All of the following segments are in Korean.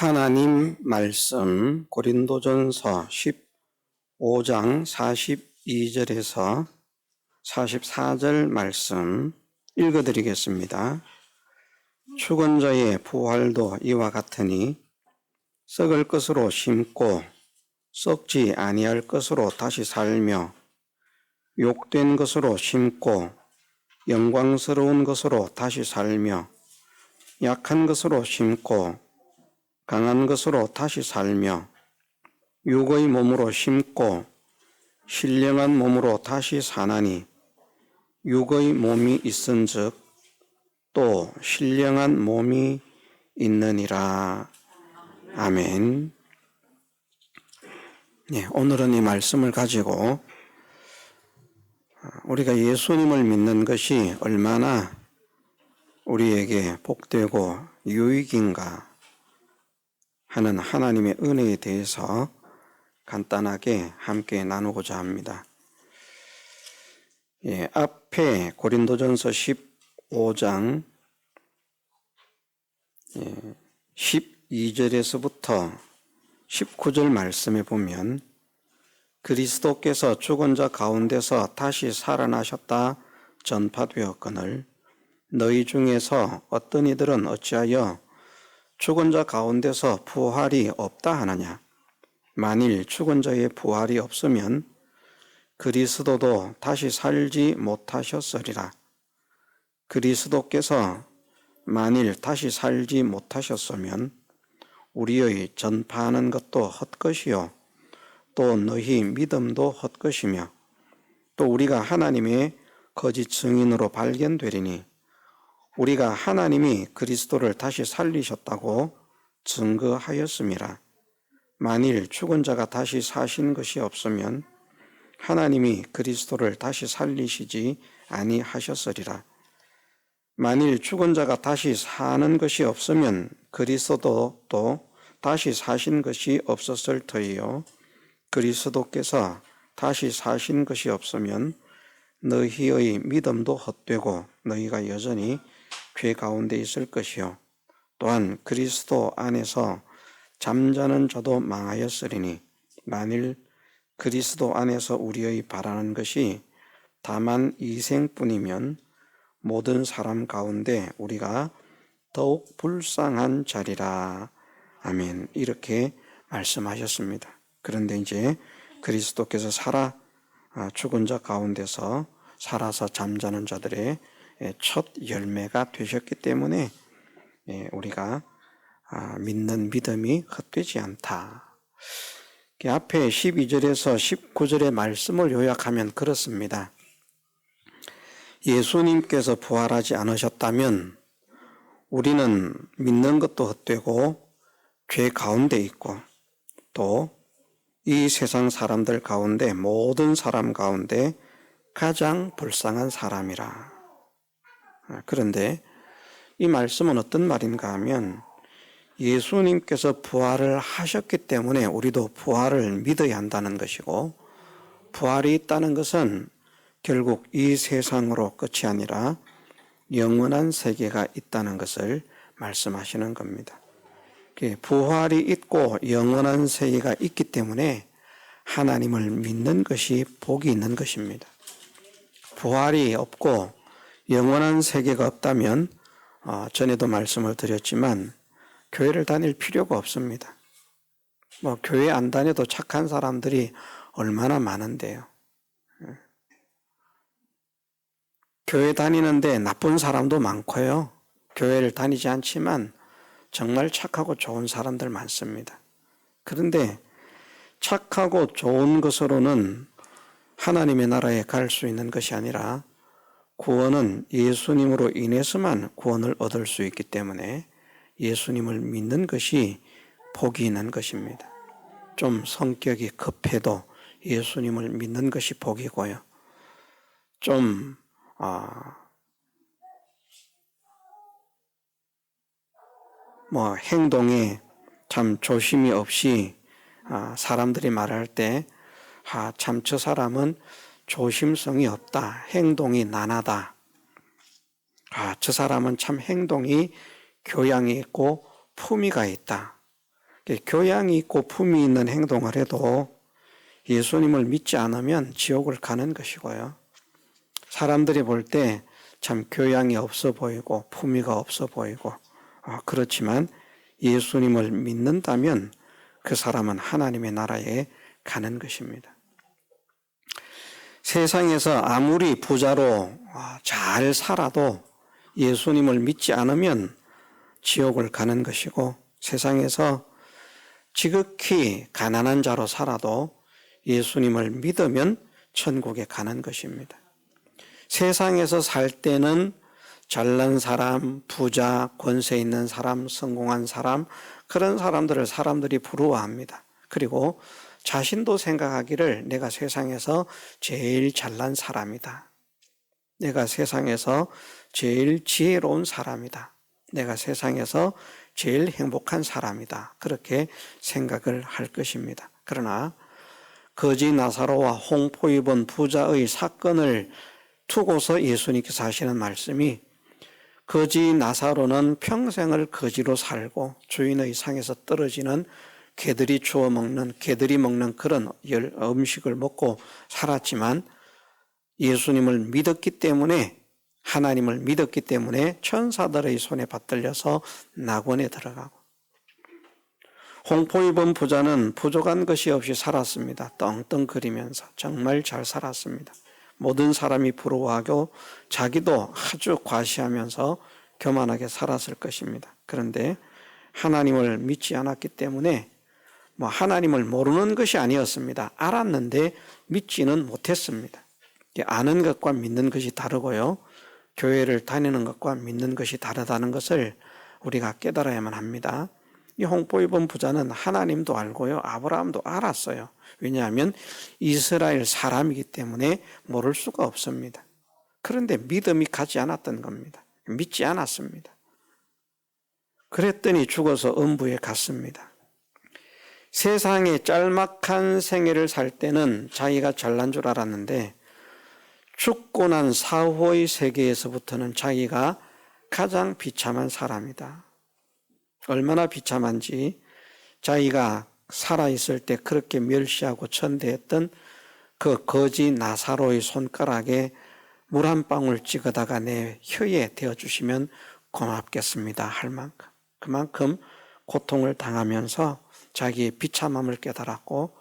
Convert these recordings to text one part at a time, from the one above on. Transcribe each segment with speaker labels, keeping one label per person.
Speaker 1: 하나님 말씀 고린도전서 15장 42절에서 44절 말씀 읽어드리겠습니다. 죽은 자의 부활도 이와 같으니 썩을 것으로 심고 썩지 아니할 것으로 다시 살며 욕된 것으로 심고 영광스러운 것으로 다시 살며 약한 것으로 심고 강한 것으로 다시 살며 육의 몸으로 심고 신령한 몸으로 다시 사나니 육의 몸이 있은즉 또 신령한 몸이 있느니라. 아멘. 네, 오늘은 이 말씀을 가지고 우리가 예수님을 믿는 것이 얼마나 우리에게 복되고 유익인가 하는 하나님의 은혜에 대해서 간단하게 함께 나누고자 합니다. 앞에 고린도전서 15장 12절에서부터 19절 말씀에 보면 그리스도께서 죽은 자 가운데서 다시 살아나셨다 전파되었거늘 너희 중에서 어떤 이들은 어찌하여 죽은 자 가운데서 부활이 없다 하느냐. 만일 죽은 자의 부활이 없으면 그리스도도 다시 살지 못하셨으리라. 그리스도께서 만일 다시 살지 못하셨으면 우리의 전파하는 것도 헛것이요 또 너희 믿음도 헛것이며 또 우리가 하나님의 거짓 증인으로 발견되리니 우리가 하나님이 그리스도를 다시 살리셨다고 증거하였음이라. 만일 죽은 자가 다시 사신 것이 없으면 하나님이 그리스도를 다시 살리시지 아니하셨으리라. 만일 죽은 자가 다시 사는 것이 없으면 그리스도도 또 다시 사신 것이 없었을 터이요 그리스도께서 다시 사신 것이 없으면 너희의 믿음도 헛되고 너희가 여전히 죄 가운데 있을 것이요 또한 그리스도 안에서 잠자는 자도 망하였으리니 만일 그리스도 안에서 우리의 바라는 것이 다만 이생뿐이면 모든 사람 가운데 우리가 더욱 불쌍한 자리라. 아멘. 이렇게 말씀하셨습니다. 그런데 이제 그리스도께서 죽은 자 가운데서 살아서 잠자는 자들의 첫 열매가 되셨기 때문에 우리가 믿는 믿음이 헛되지 않다. 앞에 12절에서 19절의 말씀을 요약하면 그렇습니다. 예수님께서 부활하지 않으셨다면 우리는 믿는 것도 헛되고 죄 가운데 있고 또 이 세상 사람들 가운데 모든 사람 가운데 가장 불쌍한 사람이라. 그런데 이 말씀은 어떤 말인가 하면 예수님께서 부활을 하셨기 때문에 우리도 부활을 믿어야 한다는 것이고 부활이 있다는 것은 결국 이 세상으로 끝이 아니라 영원한 세계가 있다는 것을 말씀하시는 겁니다. 부활이 있고 영원한 세계가 있기 때문에 하나님을 믿는 것이 복이 있는 것입니다. 부활이 없고 영원한 세계가 없다면 전에도 말씀을 드렸지만 교회를 다닐 필요가 없습니다. 교회 안 다녀도 착한 사람들이 얼마나 많은데요. 교회 다니는데 나쁜 사람도 많고요. 교회를 다니지 않지만 정말 착하고 좋은 사람들 많습니다. 그런데 착하고 좋은 것으로는 하나님의 나라에 갈 수 있는 것이 아니라 구원은 예수님으로 인해서만 구원을 얻을 수 있기 때문에 예수님을 믿는 것이 복이 있는 것입니다. 좀 성격이 급해도 예수님을 믿는 것이 복이고요. 좀 행동에 참 조심이 없이 사람들이 말할 때 참 저 사람은 조심성이 없다. 행동이 난하다. 저 사람은 참 행동이 교양이 있고 품위가 있다. 교양이 있고 품이 있는 행동을 해도 예수님을 믿지 않으면 지옥을 가는 것이고요. 사람들이 볼 때 참 교양이 없어 보이고 품위가 없어 보이고 그렇지만 예수님을 믿는다면 그 사람은 하나님의 나라에 가는 것입니다. 세상에서 아무리 부자로 잘 살아도 예수님을 믿지 않으면 지옥을 가는 것이고, 세상에서 지극히 가난한 자로 살아도 예수님을 믿으면 천국에 가는 것입니다. 세상에서 살 때는 잘난 사람, 부자, 권세 있는 사람, 성공한 사람, 그런 사람들을 사람들이 부러워합니다. 그리고 자신도 생각하기를 내가 세상에서 제일 잘난 사람이다. 내가 세상에서 제일 지혜로운 사람이다. 내가 세상에서 제일 행복한 사람이다. 그렇게 생각을 할 것입니다. 그러나 거지 나사로와 홍포 입은 부자의 사건을 두고서 예수님께서 하시는 말씀이, 거지 나사로는 평생을 거지로 살고 주인의 상에서 떨어지는 개들이 주워 먹는, 개들이 먹는 그런 음식을 먹고 살았지만 예수님을 믿었기 때문에, 하나님을 믿었기 때문에 천사들의 손에 받들려서 낙원에 들어가고, 홍포 입은 부자는 부족한 것이 없이 살았습니다. 떵떵거리면서 정말 잘 살았습니다. 모든 사람이 부러워하고 자기도 아주 과시하면서 교만하게 살았을 것입니다. 그런데 하나님을 믿지 않았기 때문에 하나님을 모르는 것이 아니었습니다. 알았는데 믿지는 못했습니다. 아는 것과 믿는 것이 다르고요. 교회를 다니는 것과 믿는 것이 다르다는 것을 우리가 깨달아야만 합니다. 이 홍포 입은 부자는 하나님도 알고요, 아브라함도 알았어요. 왜냐하면 이스라엘 사람이기 때문에 모를 수가 없습니다. 그런데 믿음이 가지 않았던 겁니다. 믿지 않았습니다. 그랬더니 죽어서 음부에 갔습니다. 세상에 짤막한 생애를 살 때는 자기가 잘난 줄 알았는데, 죽고 난 사후의 세계에서부터는 자기가 가장 비참한 사람이다. 얼마나 비참한지, 자기가 살아있을 때 그렇게 멸시하고 천대했던 그 거지 나사로의 손가락에 물 한 방울 찍어다가 내 혀에 대어주시면 고맙겠습니다 할 만큼, 그만큼 고통을 당하면서 자기의 비참함을 깨달았고,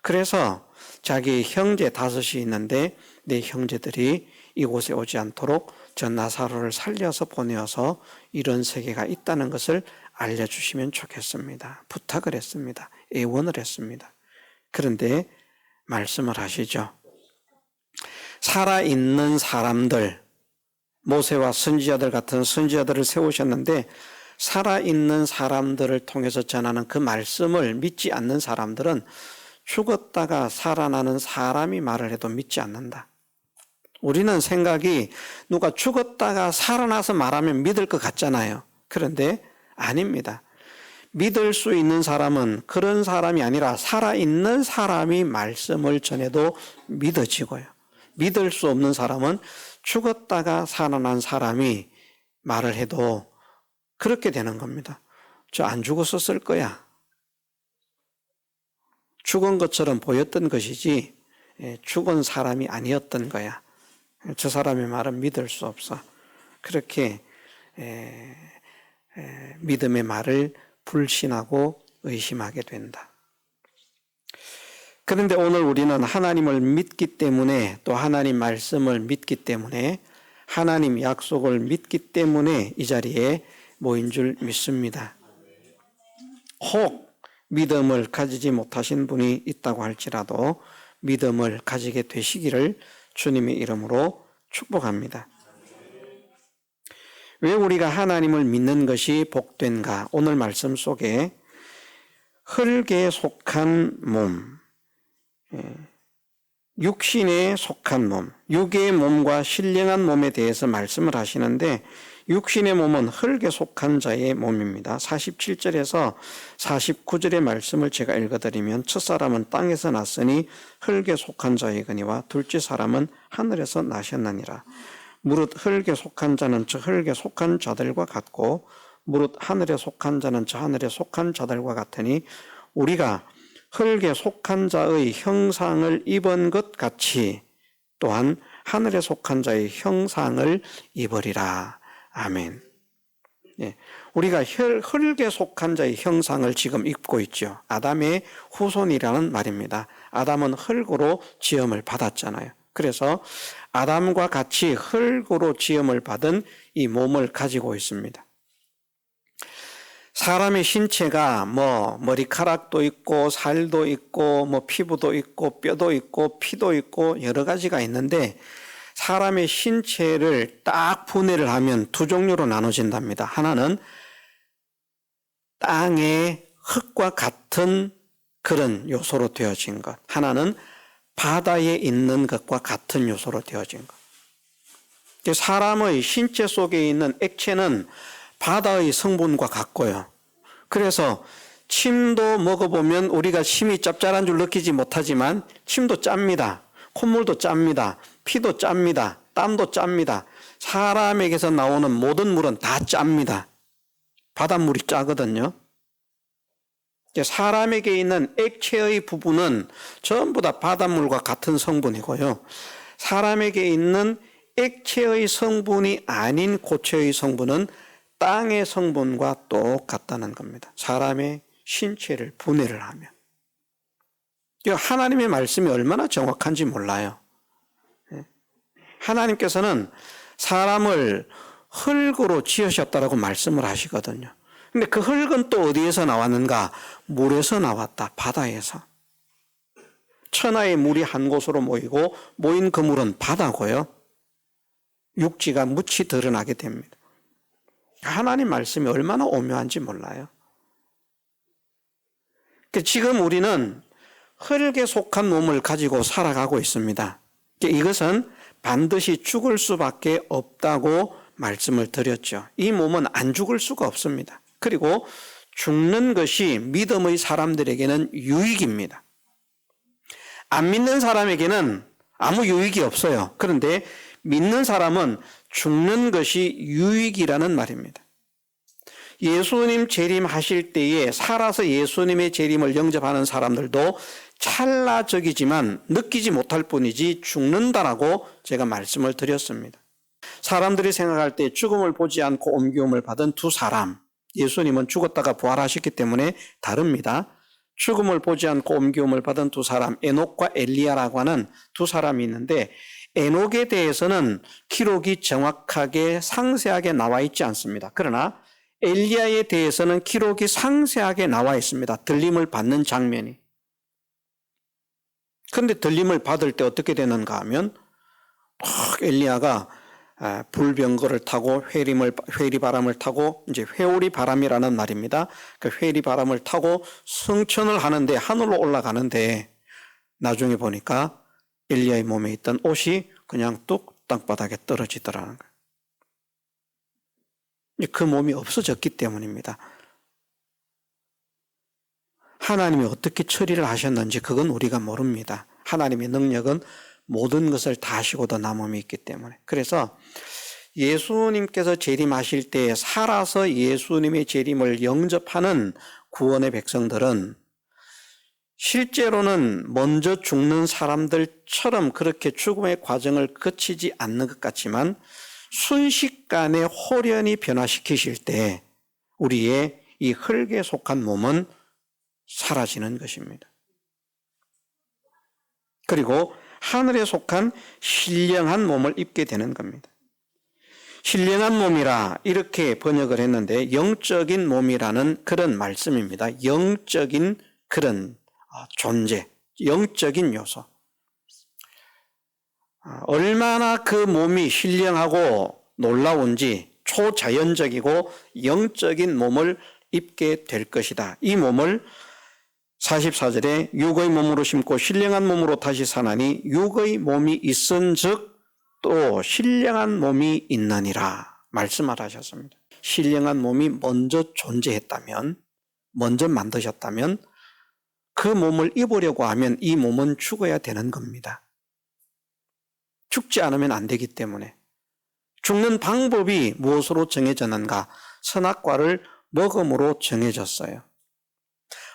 Speaker 1: 그래서 자기 형제 5이 있는데 내 형제들이 이곳에 오지 않도록 저 나사로를 살려서 보내어서 이런 세계가 있다는 것을 알려주시면 좋겠습니다. 부탁을 했습니다. 애원을 했습니다. 그런데 말씀을 하시죠. 살아있는 사람들, 모세와 선지자들 같은 선지자들을 세우셨는데, 살아있는 사람들을 통해서 전하는 그 말씀을 믿지 않는 사람들은 죽었다가 살아나는 사람이 말을 해도 믿지 않는다. 우리는 생각이 누가 죽었다가 살아나서 말하면 믿을 것 같잖아요. 그런데 아닙니다. 믿을 수 있는 사람은 그런 사람이 아니라 살아있는 사람이 말씀을 전해도 믿어지고요. 믿을 수 없는 사람은 죽었다가 살아난 사람이 말을 해도 그렇게 되는 겁니다. 저 안 죽었었을 거야. 죽은 것처럼 보였던 것이지 죽은 사람이 아니었던 거야. 저 사람의 말은 믿을 수 없어. 그렇게 믿음의 말을 불신하고 의심하게 된다. 그런데 오늘 우리는 하나님을 믿기 때문에, 또 하나님 말씀을 믿기 때문에, 하나님 약속을 믿기 때문에 이 자리에 모인 줄 믿습니다. 혹 믿음을 가지지 못하신 분이 있다고 할지라도 믿음을 가지게 되시기를 주님의 이름으로 축복합니다. 왜 우리가 하나님을 믿는 것이 복된가? 오늘 말씀 속에 흙에 속한 몸, 육신에 속한 몸, 육의 몸과 신령한 몸에 대해서 말씀을 하시는데, 육신의 몸은 흙에 속한 자의 몸입니다. 47절에서 49절의 말씀을 제가 읽어드리면, 첫사람은 땅에서 났으니 흙에 속한 자이거니와 둘째 사람은 하늘에서 나셨느니라. 무릇 흙에 속한 자는 저 흙에 속한 자들과 같고, 무릇 하늘에 속한 자는 저 하늘에 속한 자들과 같으니 우리가 흙에 속한 자의 형상을 입은 것 같이 또한 하늘에 속한 자의 형상을 입으리라. 아멘. 예, 우리가 흙에 속한 자의 형상을 지금 입고 있죠. 아담의 후손이라는 말입니다. 아담은 흙으로 지음을 받았잖아요. 그래서 아담과 같이 흙으로 지음을 받은 이 몸을 가지고 있습니다. 사람의 신체가 머리카락도 있고 살도 있고 피부도 있고 뼈도 있고 피도 있고 여러 가지가 있는데 사람의 신체를 딱 분해를 하면 두 종류로 나눠진답니다. 하나는 땅의 흙과 같은 그런 요소로 되어진 것. 하나는 바다에 있는 것과 같은 요소로 되어진 것. 사람의 신체 속에 있는 액체는 바다의 성분과 같고요. 그래서 침도 먹어보면 우리가 침이 짭짤한 줄 느끼지 못하지만 침도 짭니다. 콧물도 짭니다. 피도 짭니다. 땀도 짭니다. 사람에게서 나오는 모든 물은 다 짭니다. 바닷물이 짜거든요. 사람에게 있는 액체의 부분은 전부 다 바닷물과 같은 성분이고요. 사람에게 있는 액체의 성분이 아닌 고체의 성분은 땅의 성분과 똑같다는 겁니다. 사람의 신체를 분해를 하면. 하나님의 말씀이 얼마나 정확한지 몰라요. 하나님께서는 사람을 흙으로 지으셨다라고 말씀을 하시거든요. 근데 그 흙은 또 어디에서 나왔는가? 물에서 나왔다. 바다에서. 천하의 물이 한 곳으로 모이고 모인 그 물은 바다고요. 육지가 묻히 드러나게 됩니다. 하나님 말씀이 얼마나 오묘한지 몰라요. 지금 우리는 흙에 속한 몸을 가지고 살아가고 있습니다. 이것은 반드시 죽을 수밖에 없다고 말씀을 드렸죠. 이 몸은 안 죽을 수가 없습니다. 그리고 죽는 것이 믿음의 사람들에게는 유익입니다. 안 믿는 사람에게는 아무 유익이 없어요. 그런데 믿는 사람은 죽는 것이 유익이라는 말입니다. 예수님 재림하실 때에 살아서 예수님의 재림을 영접하는 사람들도 찰나적이지만 느끼지 못할 뿐이지 죽는다라고 제가 말씀을 드렸습니다. 사람들이 생각할 때 죽음을 보지 않고 옮겨움을 받은 두 사람, 예수님은 죽었다가 부활하셨기 때문에 다릅니다. 죽음을 보지 않고 옮겨움을 받은 두 사람, 에녹과 엘리야라고 하는 두 사람이 있는데 에녹에 대해서는 기록이 정확하게 상세하게 나와 있지 않습니다. 그러나 엘리야에 대해서는 기록이 상세하게 나와 있습니다. 들림을 받는 장면이. 그런데 들림을 받을 때 어떻게 되는가 하면 엘리야가 불병거를 타고 회리바람을 타고 이제 회오리 바람이라는 말입니다. 그 회리바람을 타고 승천을 하는데 하늘로 올라가는데 나중에 보니까 엘리야의 몸에 있던 옷이 그냥 뚝 땅바닥에 떨어지더라는 거예요. 그 몸이 없어졌기 때문입니다. 하나님이 어떻게 처리를 하셨는지 그건 우리가 모릅니다. 하나님의 능력은 모든 것을 다 하시고도 남음이 있기 때문에. 그래서 예수님께서 재림하실 때 살아서 예수님의 재림을 영접하는 구원의 백성들은 실제로는 먼저 죽는 사람들처럼 그렇게 죽음의 과정을 거치지 않는 것 같지만 순식간에 홀연히 변화시키실 때 우리의 이 흙에 속한 몸은 사라지는 것입니다. 그리고 하늘에 속한 신령한 몸을 입게 되는 겁니다. 신령한 몸이라 이렇게 번역을 했는데 영적인 몸이라는 그런 말씀입니다. 영적인 그런 존재, 영적인 요소. 얼마나 그 몸이 신령하고 놀라운지 초자연적이고 영적인 몸을 입게 될 것이다. 이 몸을 44절에 육의 몸으로 심고 신령한 몸으로 다시 사나니 육의 몸이 있은즉 또 신령한 몸이 있느니라 말씀을 하셨습니다. 신령한 몸이 먼저 존재했다면, 먼저 만드셨다면 그 몸을 입으려고 하면 이 몸은 죽어야 되는 겁니다. 죽지 않으면 안 되기 때문에. 죽는 방법이 무엇으로 정해졌는가? 선악과를 먹음으로 정해졌어요.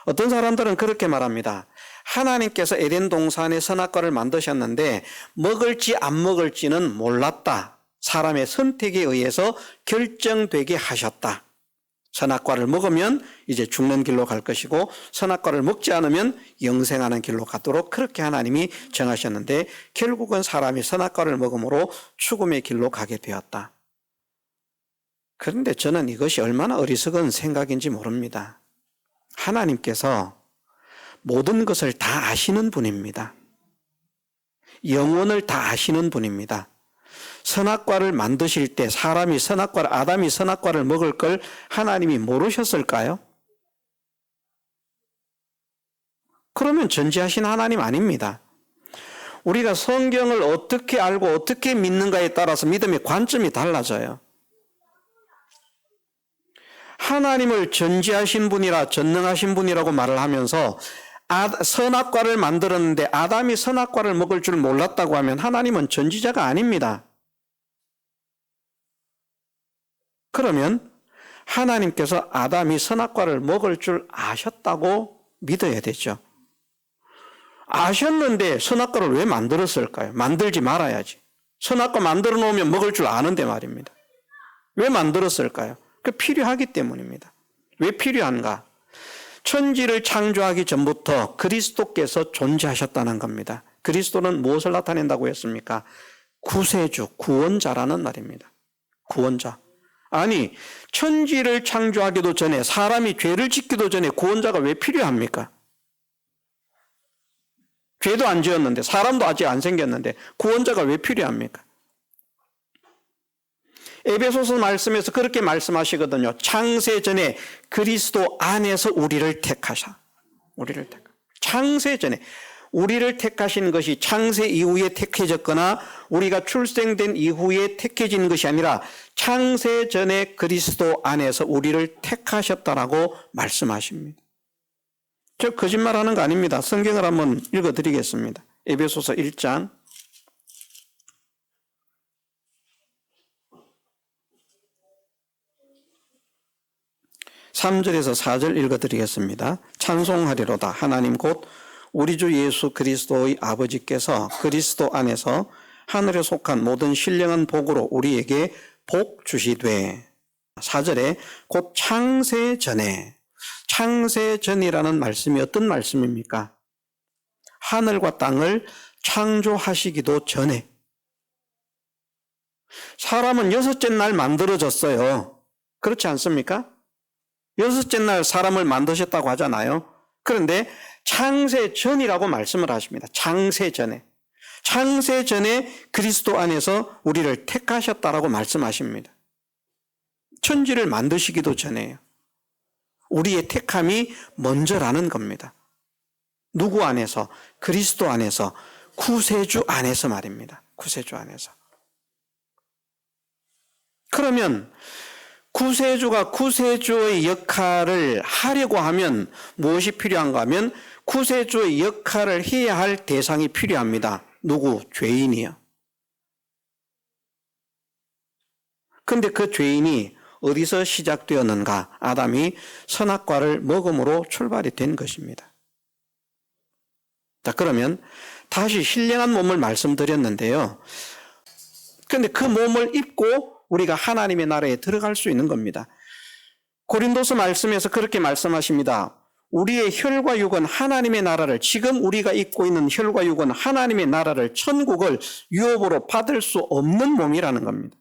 Speaker 1: 어떤 사람들은 그렇게 말합니다. 하나님께서 에덴 동산에 선악과를 만드셨는데 먹을지 안 먹을지는 몰랐다. 사람의 선택에 의해서 결정되게 하셨다. 선악과를 먹으면 이제 죽는 길로 갈 것이고 선악과를 먹지 않으면 영생하는 길로 가도록 그렇게 하나님이 정하셨는데 결국은 사람이 선악과를 먹음으로 죽음의 길로 가게 되었다. 그런데 저는 이것이 얼마나 어리석은 생각인지 모릅니다. 하나님께서 모든 것을 다 아시는 분입니다. 영혼을 다 아시는 분입니다. 선악과를 만드실 때 아담이 선악과를 먹을 걸 하나님이 모르셨을까요? 그러면 전지하신 하나님 아닙니다. 우리가 성경을 어떻게 알고 어떻게 믿는가에 따라서 믿음의 관점이 달라져요. 하나님을 전지하신 분이라 전능하신 분이라고 말을 하면서 선악과를 만들었는데 아담이 선악과를 먹을 줄 몰랐다고 하면 하나님은 전지자가 아닙니다. 그러면 하나님께서 아담이 선악과를 먹을 줄 아셨다고 믿어야 되죠. 아셨는데 선악과를 왜 만들었을까요? 만들지 말아야지. 선악과 만들어 놓으면 먹을 줄 아는데 말입니다. 왜 만들었을까요? 그 필요하기 때문입니다. 왜 필요한가? 천지를 창조하기 전부터 그리스도께서 존재하셨다는 겁니다. 그리스도는 무엇을 나타낸다고 했습니까? 구세주, 구원자라는 말입니다. 구원자. 아니, 천지를 창조하기도 전에 사람이 죄를 짓기도 전에 구원자가 왜 필요합니까? 죄도 안 지었는데 사람도 아직 안 생겼는데 구원자가 왜 필요합니까? 에베소서 말씀에서 그렇게 말씀하시거든요. 창세 전에 그리스도 안에서 우리를 택하사. 창세 전에 우리를 택하신 것이 창세 이후에 택해졌거나 우리가 출생된 이후에 택해진 것이 아니라 창세 전에 그리스도 안에서 우리를 택하셨다라고 말씀하십니다. 저 거짓말하는 거 아닙니다. 성경을 한번 읽어드리겠습니다. 에베소서 1장 3절에서 4절 읽어드리겠습니다. 찬송하리로다. 하나님 곧 우리 주 예수 그리스도의 아버지께서 그리스도 안에서 하늘에 속한 모든 신령한 복으로 우리에게 복 주시되 4절에 곧 창세 전이라는 말씀이 어떤 말씀입니까? 하늘과 땅을 창조하시기도 전에 사람은 여섯째 날 만들어졌어요. 그렇지 않습니까? 여섯째 날 사람을 만드셨다고 하잖아요. 그런데 창세 전이라고 말씀을 하십니다. 창세 전에 그리스도 안에서 우리를 택하셨다라고 말씀하십니다. 천지를 만드시기도 전에요. 우리의 택함이 먼저라는 겁니다. 누구 안에서? 그리스도 안에서, 구세주 안에서 말입니다. 구세주 안에서. 그러면 구세주가 구세주의 역할을 하려고 하면 무엇이 필요한가 하면 구세주의 역할을 해야 할 대상이 필요합니다. 누구? 죄인이요. 그런데 그 죄인이 어디서 시작되었는가? 아담이 선악과를 먹음으로 출발이 된 것입니다. 자, 그러면 다시 신령한 몸을 말씀드렸는데요. 그런데 그 몸을 입고 우리가 하나님의 나라에 들어갈 수 있는 겁니다. 고린도서 말씀에서 그렇게 말씀하십니다. 우리의 혈과 육은 하나님의 나라를, 지금 우리가 입고 있는 혈과 육은 하나님의 나라를, 천국을 유업으로 받을 수 없는 몸이라는 겁니다.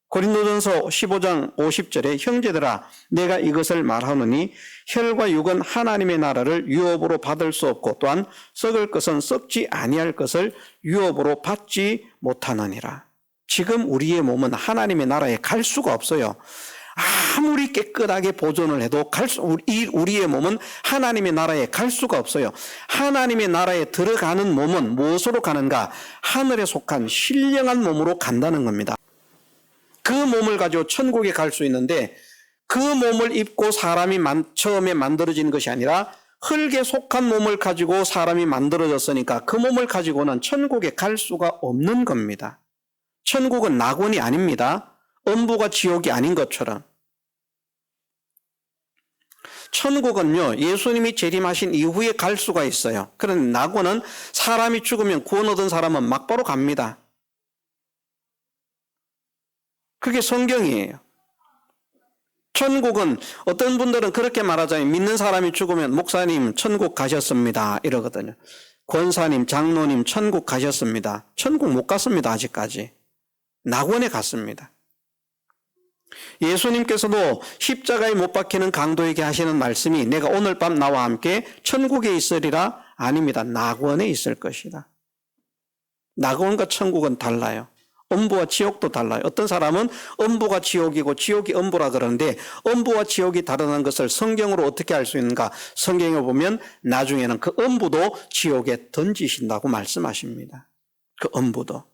Speaker 1: 고린도전서 15장 50절에 형제들아 내가 이것을 말하노니 혈과 육은 하나님의 나라를 유업으로 받을 수 없고 또한 썩을 것은 썩지 아니할 것을 유업으로 받지 못하느니라. 지금 우리의 몸은 하나님의 나라에 갈 수가 없어요. 아무리 깨끗하게 보존을 해도 우리의 몸은 하나님의 나라에 갈 수가 없어요. 하나님의 나라에 들어가는 몸은 무엇으로 가는가? 하늘에 속한 신령한 몸으로 간다는 겁니다. 그 몸을 가지고 천국에 갈 수 있는데 그 몸을 입고 사람이 처음에 만들어진 것이 아니라 흙에 속한 몸을 가지고 사람이 만들어졌으니까 그 몸을 가지고는 천국에 갈 수가 없는 겁니다. 천국은 낙원이 아닙니다. 음부가 지옥이 아닌 것처럼. 천국은요, 예수님이 재림하신 이후에 갈 수가 있어요. 그런데 낙원은 사람이 죽으면 구원 얻은 사람은 막바로 갑니다. 그게 성경이에요. 천국은 어떤 분들은 그렇게 말하자면 믿는 사람이 죽으면 목사님 천국 가셨습니다 이러거든요. 권사님, 장로님 천국 가셨습니다. 천국 못 갔습니다. 아직까지. 낙원에 갔습니다. 예수님께서도 십자가에 못 박히는 강도에게 하시는 말씀이 내가 오늘 밤 나와 함께 천국에 있으리라? 아닙니다. 낙원에 있을 것이다. 낙원과 천국은 달라요. 엄부와 지옥도 달라요. 어떤 사람은 엄부가 지옥이고 지옥이 엄부라 그러는데 엄부와 지옥이 다르다는 것을 성경으로 어떻게 알 수 있는가? 성경에 보면 나중에는 그 엄부도 지옥에 던지신다고 말씀하십니다. 그 엄부도.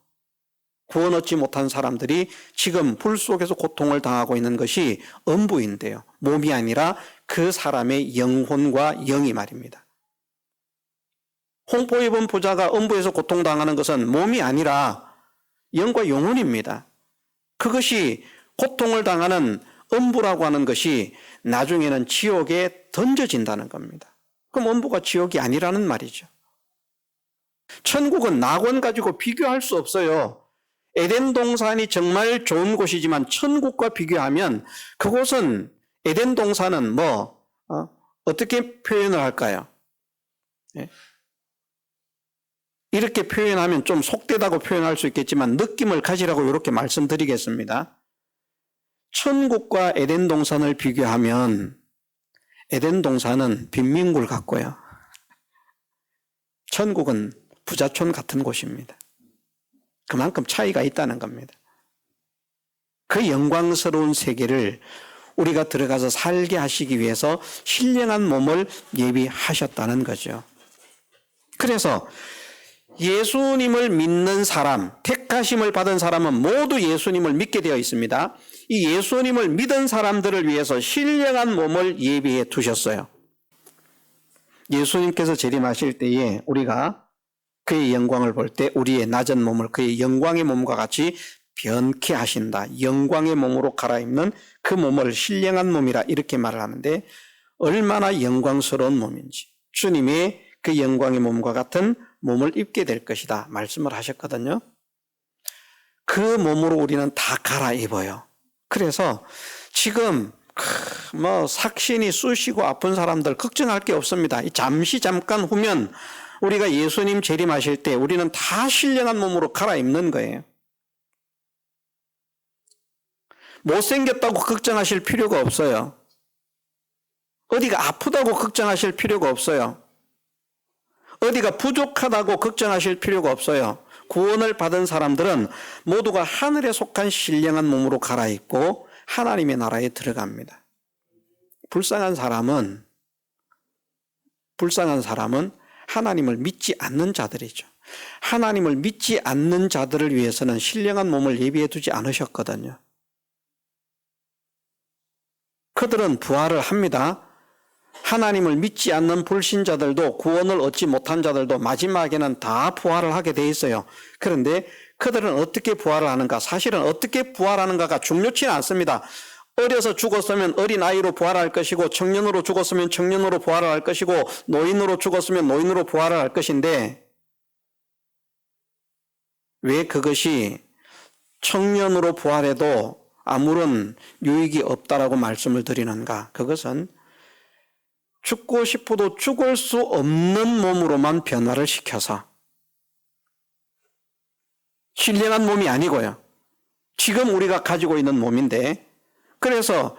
Speaker 1: 구원 얻지 못한 사람들이 지금 불 속에서 고통을 당하고 있는 것이 엄부인데요. 몸이 아니라 그 사람의 영혼과 영이 말입니다. 홍포 입은 부자가 엄부에서 고통당하는 것은 몸이 아니라 영과 영혼입니다. 그것이 고통을 당하는 엄부라고 하는 것이 나중에는 지옥에 던져진다는 겁니다. 그럼 엄부가 지옥이 아니라는 말이죠. 천국은 낙원 가지고 비교할 수 없어요. 에덴 동산이 정말 좋은 곳이지만 천국과 비교하면 그곳은 에덴 동산은 어떻게 표현을 할까요? 예? 이렇게 표현하면 좀 속되다고 표현할 수 있겠지만 느낌을 가지라고 이렇게 말씀드리겠습니다. 천국과 에덴 동산을 비교하면 에덴 동산은 빈민굴 같고요. 천국은 부자촌 같은 곳입니다. 그만큼 차이가 있다는 겁니다. 그 영광스러운 세계를 우리가 들어가서 살게 하시기 위해서 신령한 몸을 예비하셨다는 거죠. 그래서 예수님을 믿는 사람, 택하심을 받은 사람은 모두 예수님을 믿게 되어 있습니다. 이 예수님을 믿은 사람들을 위해서 신령한 몸을 예비해 두셨어요. 예수님께서 재림하실 때에 우리가 그의 영광을 볼 때 우리의 낮은 몸을 그의 영광의 몸과 같이 변케 하신다. 영광의 몸으로 갈아입는 그 몸을 신령한 몸이라 이렇게 말을 하는데 얼마나 영광스러운 몸인지 주님의 그 영광의 몸과 같은 몸을 입게 될 것이다 말씀을 하셨거든요. 그 몸으로 우리는 다 갈아입어요. 그래서 지금 삭신이 쑤시고 아픈 사람들 걱정할 게 없습니다. 잠시 잠깐 후면 우리가 예수님 재림하실 때 우리는 다 신령한 몸으로 갈아입는 거예요. 못생겼다고 걱정하실 필요가 없어요. 어디가 아프다고 걱정하실 필요가 없어요. 어디가 부족하다고 걱정하실 필요가 없어요. 구원을 받은 사람들은 모두가 하늘에 속한 신령한 몸으로 갈아입고 하나님의 나라에 들어갑니다. 불쌍한 사람은 하나님을 믿지 않는 자들이죠. 하나님을 믿지 않는 자들을 위해서는 신령한 몸을 예비해 두지 않으셨거든요. 그들은 부활을 합니다. 하나님을 믿지 않는 불신자들도 구원을 얻지 못한 자들도 마지막에는 다 부활을 하게 돼 있어요. 그런데 그들은 어떻게 부활을 하는가? 사실은 어떻게 부활하는가가 중요치는 않습니다. 어려서 죽었으면 어린아이로 부활할 것이고 청년으로 죽었으면 청년으로 부활할 것이고 노인으로 죽었으면 노인으로 부활할 것인데 왜 그것이 청년으로 부활해도 아무런 유익이 없다라고 말씀을 드리는가? 그것은 죽고 싶어도 죽을 수 없는 몸으로만 변화를 시켜서 신령한 몸이 아니고요. 지금 우리가 가지고 있는 몸인데 그래서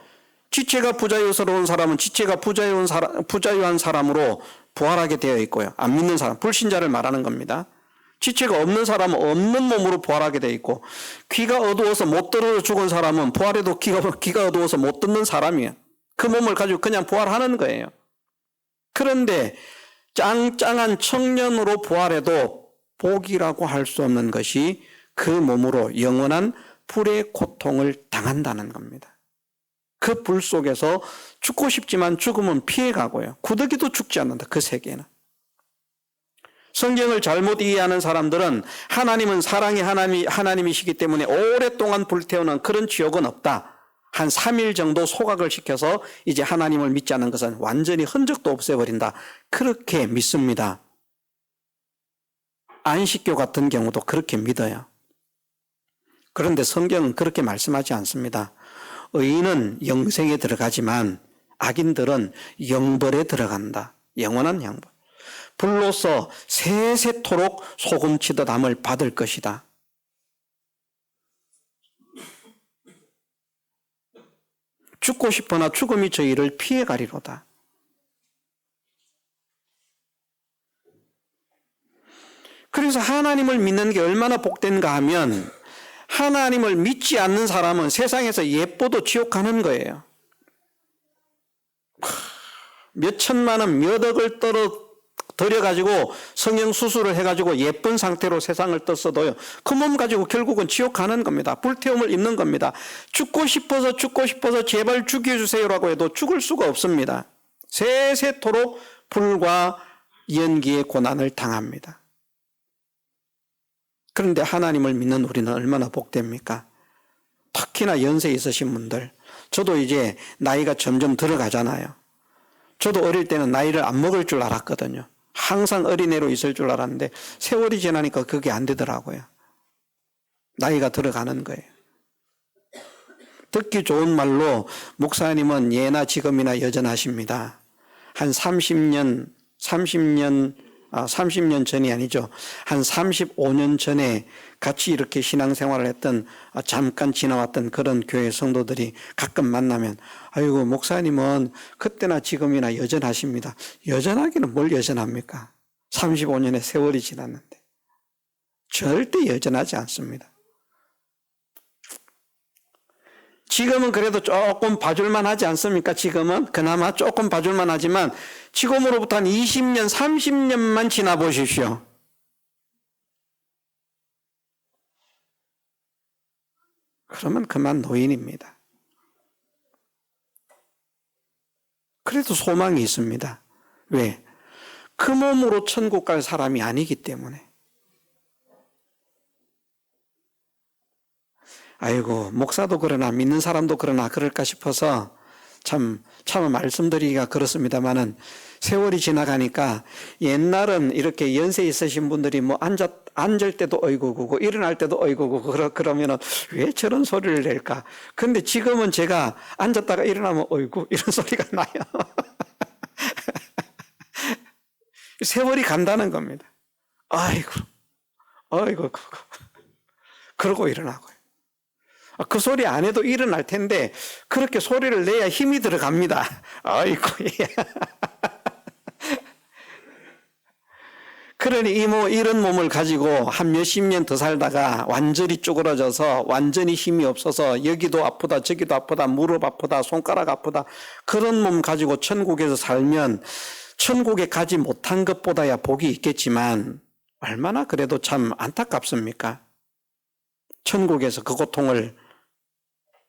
Speaker 1: 지체가 부자유스러운 사람은 지체가 부자유한 사람으로 부활하게 되어 있고요. 안 믿는 사람, 불신자를 말하는 겁니다. 지체가 없는 사람은 없는 몸으로 부활하게 되어 있고 귀가 어두워서 못 들어 죽은 사람은 부활해도 귀가 어두워서 못 듣는 사람이에요. 그 몸을 가지고 그냥 부활하는 거예요. 그런데 짱짱한 청년으로 부활해도 복이라고 할 수 없는 것이 그 몸으로 영원한 불의 고통을 당한다는 겁니다. 그 불 속에서 죽고 싶지만 죽음은 피해가고요. 구더기도 죽지 않는다. 그 세계는. 성경을 잘못 이해하는 사람들은 하나님은 사랑의 하나님이시기 때문에 오랫동안 불태우는 그런 지옥은 없다. 한 3일 정도 소각을 시켜서 이제 하나님을 믿지 않는 것은 완전히 흔적도 없애버린다. 그렇게 믿습니다. 안식교 같은 경우도 그렇게 믿어요. 그런데 성경은 그렇게 말씀하지 않습니다. 의인은 영생에 들어가지만 악인들은 영벌에 들어간다. 영원한 영벌. 불로서 세세토록 소금치듯 함을 받을 것이다. 죽고 싶으나 죽음이 저희를 피해가리로다. 그래서 하나님을 믿는 게 얼마나 복된가 하면 하나님을 믿지 않는 사람은 세상에서 예뻐도 지옥 가는 거예요. 몇 천만 원, 몇 억을 들여가지고 성형수술을 해가지고 예쁜 상태로 세상을 떴어도요. 그 몸 가지고 결국은 지옥 가는 겁니다. 불태움을 입는 겁니다. 죽고 싶어서 제발 죽여주세요라고 해도 죽을 수가 없습니다. 세세토록 불과 연기의 고난을 당합니다. 그런데 하나님을 믿는 우리는 얼마나 복됩니까? 특히나 연세 있으신 분들. 저도 이제 나이가 점점 들어가잖아요. 저도 어릴 때는 나이를 안 먹을 줄 알았거든요. 항상 어린애로 있을 줄 알았는데 세월이 지나니까 그게 안 되더라고요. 나이가 들어가는 거예요. 듣기 좋은 말로 목사님은 예나 지금이나 여전하십니다. 한 30년 전이 아니죠. 한 35년 전에 같이 이렇게 신앙생활을 했던 잠깐 지나왔던 그런 교회 성도들이 가끔 만나면 아이고 목사님은 그때나 지금이나 여전하십니다. 여전하기는 뭘 여전합니까? 35년의 세월이 지났는데 절대 여전하지 않습니다. 지금은 그래도 조금 봐줄만 하지 않습니까? 지금은 그나마 조금 봐줄만 하지만 지금으로부터 한 20년, 30년만 지나 보십시오. 그러면 그만 노인입니다. 그래도 소망이 있습니다. 왜? 그 몸으로 천국 갈 사람이 아니기 때문에. 아이고 목사도 그러나 믿는 사람도 그러나 그럴까 싶어서 참 말씀드리기가 그렇습니다만은 세월이 지나가니까 옛날은 이렇게 연세 있으신 분들이 뭐 앉을 때도 어이구고 일어날 때도 어이구고 그러면은 왜 저런 소리를 낼까? 근데 지금은 제가 앉았다가 일어나면 어이구 이런 소리가 나요. 세월이 간다는 겁니다. 아이고 그러고 일어나고요. 그 소리 안 해도 일어날 텐데 그렇게 소리를 내야 힘이 들어갑니다. 아이고. 그러니 이런 몸을 가지고 한 몇십 년 더 살다가 완전히 쪼그러져서 완전히 힘이 없어서 여기도 아프다 저기도 아프다 무릎 아프다 손가락 아프다 그런 몸 가지고 천국에서 살면 천국에 가지 못한 것보다야 복이 있겠지만 얼마나 그래도 참 안타깝습니까? 천국에서 그 고통을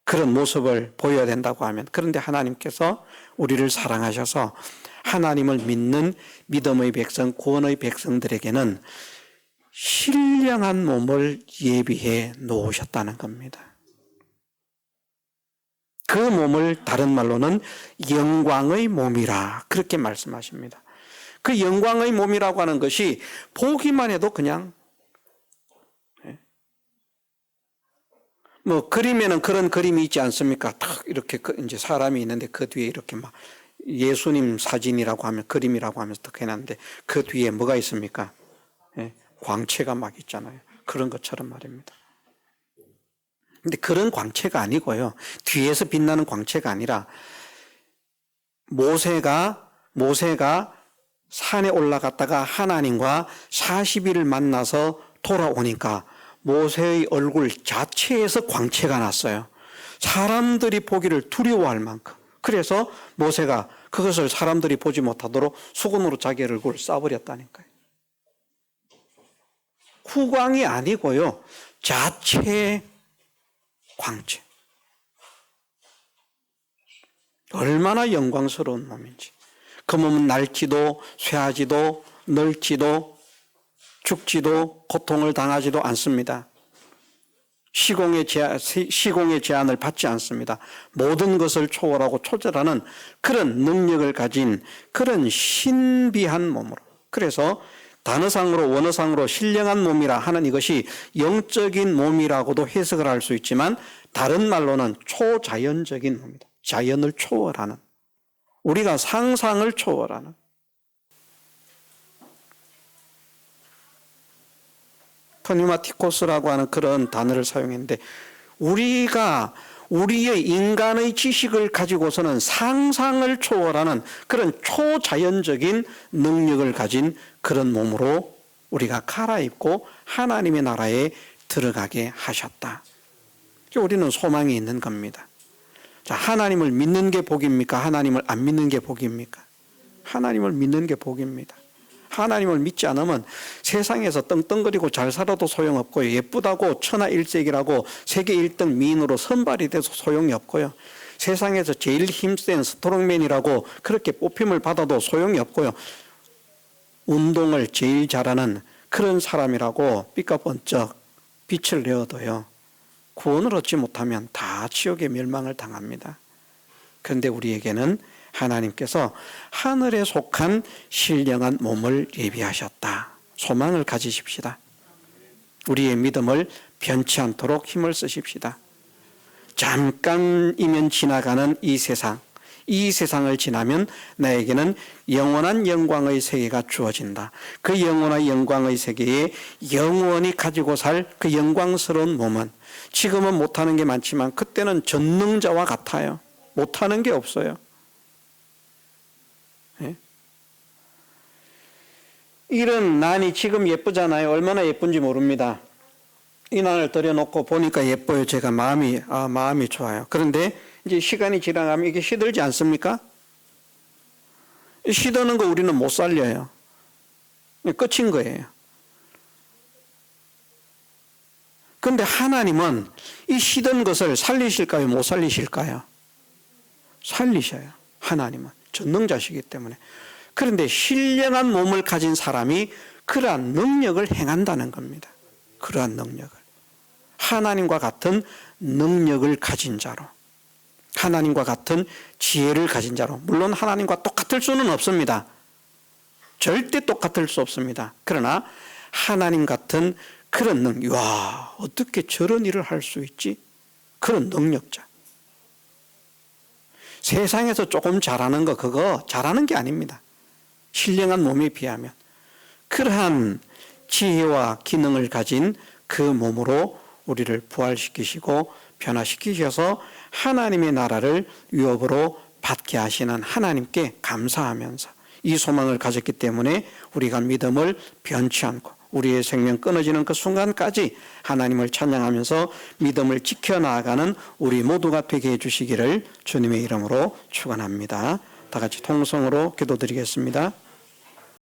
Speaker 1: 그런 모습을 보여야 된다고 하면 그런데 하나님께서 우리를 사랑하셔서 하나님을 믿는 믿음의 백성, 구원의 백성들에게는 신령한 몸을 예비해 놓으셨다는 겁니다. 그 몸을 다른 말로는 영광의 몸이라 그렇게 말씀하십니다. 그 영광의 몸이라고 하는 것이 보기만 해도 그냥 뭐 그림에는 그런 그림이 있지 않습니까? 탁 이렇게 이제 사람이 있는데 그 뒤에 이렇게 막 예수님 사진이라고 하면 그림이라고 하면서 딱 해놨는데 그 뒤에 뭐가 있습니까? 광채가 막 있잖아요. 그런 것처럼 말입니다. 근데 그런 광채가 아니고요. 뒤에서 빛나는 광채가 아니라 모세가 산에 올라갔다가 하나님과 40일을 만나서 돌아오니까 모세의 얼굴 자체에서 광채가 났어요. 사람들이 보기를 두려워할 만큼. 그래서 모세가 그것을 사람들이 보지 못하도록 수건으로 자기 얼굴을 싸버렸다니까요. 후광이 아니고요. 자체의 광채. 얼마나 영광스러운 몸인지. 그 몸은 낡지도 쇠하지도 늙지도 죽지도 고통을 당하지도 않습니다. 시공의 제한을 받지 않습니다. 모든 것을 초월하고 초절하는 그런 능력을 가진 그런 신비한 몸으로. 그래서 단어상으로 원어상으로 신령한 몸이라 하는 이것이 영적인 몸이라고도 해석을 할 수 있지만 다른 말로는 초자연적인 몸이다. 자연을 초월하는, 우리가 상상을 초월하는. 프니마티코스라고 하는 그런 단어를 사용했는데 우리가 우리의 인간의 지식을 가지고서는 상상을 초월하는 그런 초자연적인 능력을 가진 그런 몸으로 우리가 갈아입고 하나님의 나라에 들어가게 하셨다. 우리는 소망이 있는 겁니다. 자, 하나님을 믿는 게 복입니까? 하나님을 안 믿는 게 복입니까? 하나님을 믿는 게 복입니다. 하나님을 믿지 않으면 세상에서 떵떵거리고 잘 살아도 소용없고요. 예쁘다고 천하일색이라고 세계 1등 미인으로 선발이 돼서 소용이 없고요. 세상에서 제일 힘센 스트롱맨이라고 그렇게 뽑힘을 받아도 소용이 없고요. 운동을 제일 잘하는 그런 사람이라고 삐까번쩍 빛을 내어도요. 구원을 얻지 못하면 다 지옥의 멸망을 당합니다. 그런데 우리에게는 하나님께서 하늘에 속한 신령한 몸을 예비하셨다. 소망을 가지십시다. 우리의 믿음을 변치 않도록 힘을 쓰십시다. 잠깐이면 지나가는 이 세상을 지나면 나에게는 영원한 영광의 세계가 주어진다. 그 영원한 영광의 세계에 영원히 가지고 살 그 영광스러운 몸은 지금은 못하는 게 많지만 그때는 전능자와 같아요. 못하는 게 없어요. 이런 난이 지금 예쁘잖아요. 얼마나 예쁜지 모릅니다. 이 난을 들여놓고 보니까 예뻐요. 제가 마음이 좋아요. 그런데 이제 시간이 지나가면 이게 시들지 않습니까? 시드는 거 우리는 못 살려요. 끝인 거예요. 그런데 하나님은 이 시든 것을 살리실까요? 못 살리실까요? 살리셔요. 하나님은 전능자시기 때문에. 그런데 신령한 몸을 가진 사람이 그러한 능력을 행한다는 겁니다. 그러한 능력을. 하나님과 같은 능력을 가진 자로. 하나님과 같은 지혜를 가진 자로. 물론 하나님과 똑같을 수는 없습니다. 절대 똑같을 수 없습니다. 그러나 하나님 같은 그런 능력. 와, 어떻게 저런 일을 할 수 있지? 그런 능력자. 세상에서 조금 잘하는 거 그거 잘하는 게 아닙니다. 신령한 몸에 비하면. 그러한 지혜와 기능을 가진 그 몸으로 우리를 부활시키시고 변화시키셔서 하나님의 나라를 유업으로 받게 하시는 하나님께 감사하면서 이 소망을 가졌기 때문에 우리가 믿음을 변치 않고 우리의 생명 끊어지는 그 순간까지 하나님을 찬양하면서 믿음을 지켜나가는 우리 모두가 되게 해주시기를 주님의 이름으로 축원합니다. 다 같이 통성으로 기도드리겠습니다.